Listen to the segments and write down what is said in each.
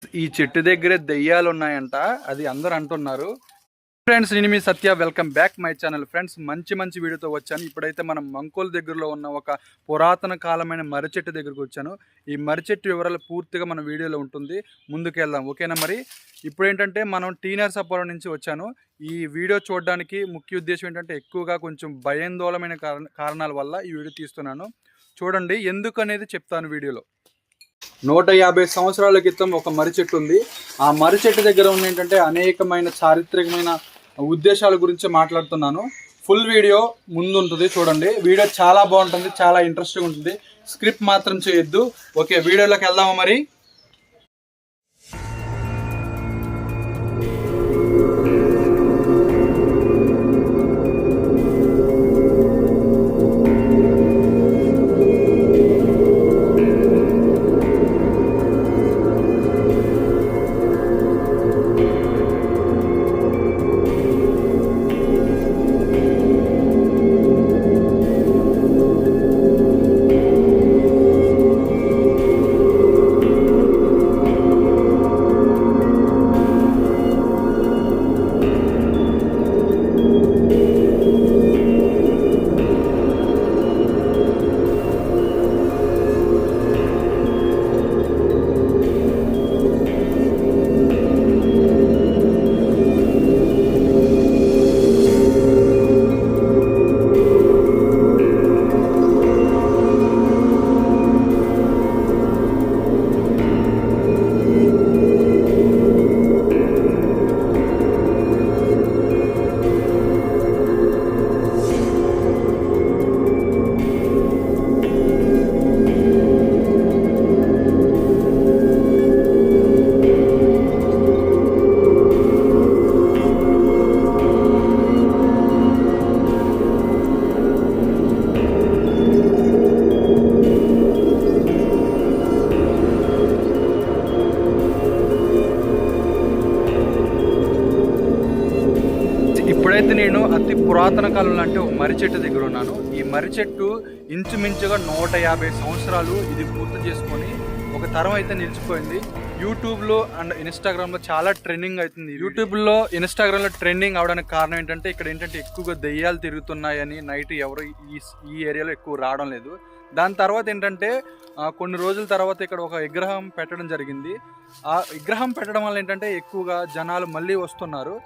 ఈ చెట్టు దగ్గరే దెయ్యాలు ఉన్నాయంట, అది అందరూ అంటున్నారు. ఫ్రెండ్స్, నేను మీ Satya, welcome back my channel. Friends, మంచి వీడియోతో వచ్చాను. ఇప్పుడైతే మనం మంకోల్ దగ్గరలో ఉన్న ఒక పురాతన కాలమైన మర్రి చెట్టు దగ్గరకు వచ్చాను. ఈ మర్రి చెట్టు వివరాలు పూర్తిగా మన వీడియోలో ఉంటుంది. ముందుకెళ్దాం, ఓకేనా? మరి ఇప్పుడు ఏంటంటే మనం టీ నరసాపురం నుంచి వచ్చాను. ఈ వీడియో చూడడానికి ముఖ్య ఉద్దేశం ఏంటంటే ఎక్కువగా కొంచెం భయాందోళనమైన కారణాల వల్ల ఈ వీడియో తీస్తున్నాను. చూడండి, ఎందుకు అనేది చెప్తాను వీడియోలో. 150 సంవత్సరాల క్రితం ఒక మర్రి చెట్టు ఉంది. ఆ మర్రి చెట్టు దగ్గర ఉన్న ఏంటంటే అనేకమైన చారిత్రకమైన ఉద్దేశాల గురించి మాట్లాడుతున్నాను. ఫుల్ వీడియో ముందు ఉంటుంది, చూడండి. వీడియో చాలా బాగుంటుంది, చాలా ఇంట్రెస్టింగ్ ఉంటుంది. స్క్రిప్ట్ మాత్రం చేయొద్దు. ఓకే, వీడియోలోకి వెళ్దామా మరి? ఇప్పుడైతే నేను అతి పురాతన కాలంలో అంటే ఒక మర్రి చెట్టు దగ్గర ఉన్నాను. ఈ మర్రి చెట్టు ఇంచుమించుగా 150 సంవత్సరాలు ఇది పూర్తి చేసుకొని ఒక తరం అయితే నిలిచిపోయింది. యూట్యూబ్లో అండ్ ఇన్స్టాగ్రామ్లో చాలా ట్రెండింగ్ అవుతుంది. యూట్యూబ్లో ఇన్స్టాగ్రామ్లో ట్రెండింగ్ అవడానికి కారణం ఏంటంటే ఇక్కడ ఏంటంటే ఎక్కువగా దెయ్యాలు తిరుగుతున్నాయని, నైట్ ఎవరు ఈ ఏరియాలో ఎక్కువ రావడం లేదు. దాని తర్వాత ఏంటంటే కొన్ని రోజుల తర్వాత ఇక్కడ ఒక విగ్రహం పెట్టడం జరిగింది. ఆ విగ్రహం పెట్టడం వల్ల ఏంటంటే ఎక్కువగా జనాలు మళ్ళీ వస్తున్నారు,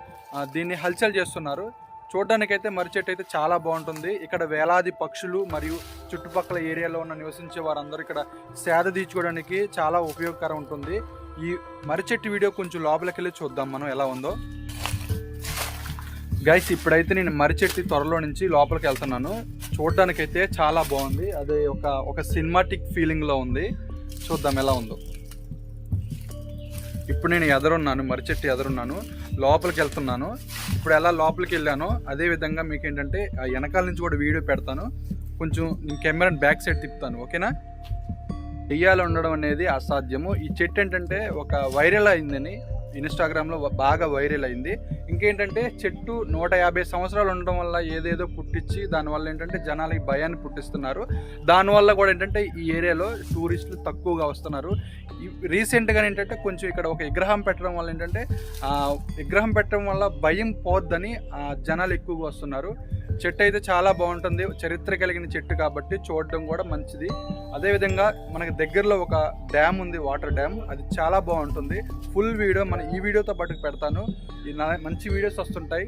దీన్ని హల్చల్ చేస్తున్నారు. చూడడానికైతే మర్రి చెట్టు అయితే చాలా బాగుంటుంది. ఇక్కడ వేలాది పక్షులు మరియు చుట్టుపక్కల ఏరియాలో ఉన్న నివసించే వారందరూ ఇక్కడ సేద తీర్చుకోవడానికి చాలా ఉపయోగకరం ఉంటుంది. ఈ మర్రి చెట్టు వీడియో కొంచెం లోపలికి వెళ్ళి చూద్దాం మనం ఎలా ఉందో. గైస్, ఇప్పుడైతే నేను మర్రి చెట్టు త్వరలో నుంచి లోపలికి వెళ్తున్నాను. చూడడానికైతే చాలా బాగుంది, అది ఒక సినిమాటిక్ ఫీలింగ్లో ఉంది. చూద్దాం ఎలా ఉందో. ఇప్పుడు నేను ఎదురున్నాను, మర్రి చెట్టు ఎదురున్నాను, లోపలికి వెళ్తున్నాను. ఇప్పుడు ఎలా లోపలికి వెళ్ళానో అదేవిధంగా మీకు ఏంటంటే వెనకాల నుంచి కూడా వీడియో పెడతాను. కొంచెం నేను కెమెరాని బ్యాక్ సైడ్ తిప్పుతాను, ఓకేనా? దెయ్యాలు ఉండడం అనేది అసాధ్యము. ఈ చెట్టు ఏంటంటే ఒక వైరల్ అయిందని ఇన్స్టాగ్రామ్లో బాగా వైరల్ అయింది. ఇంకేంటంటే చెట్టు 150 సంవత్సరాలు ఉండడం వల్ల ఏదేదో పుట్టించి దానివల్ల ఏంటంటే జనాలకి భయాన్ని పుట్టిస్తున్నారు. దానివల్ల కూడా ఏంటంటే ఈ ఏరియాలో టూరిస్టులు తక్కువగా వస్తున్నారు. రీసెంట్గా ఏంటంటే కొంచెం ఇక్కడ ఒక విగ్రహం పెట్టడం వల్ల ఏంటంటే విగ్రహం పెట్టడం వల్ల భయం పోద్దని జనాలు ఎక్కువగా వస్తున్నారు. చెట్టు అయితే చాలా బాగుంటుంది, చరిత్ర కలిగిన చెట్టు కాబట్టి చూడడం కూడా మంచిది. అదేవిధంగా మనకి దగ్గరలో ఒక డ్యామ్ ఉంది, వాటర్ డ్యామ్, అది చాలా బాగుంటుంది. ఫుల్ వీడియో మన ఈ వీడియోతో పాటు పెడతాను. మంచి వీడియోస్ వస్తుంటాయి.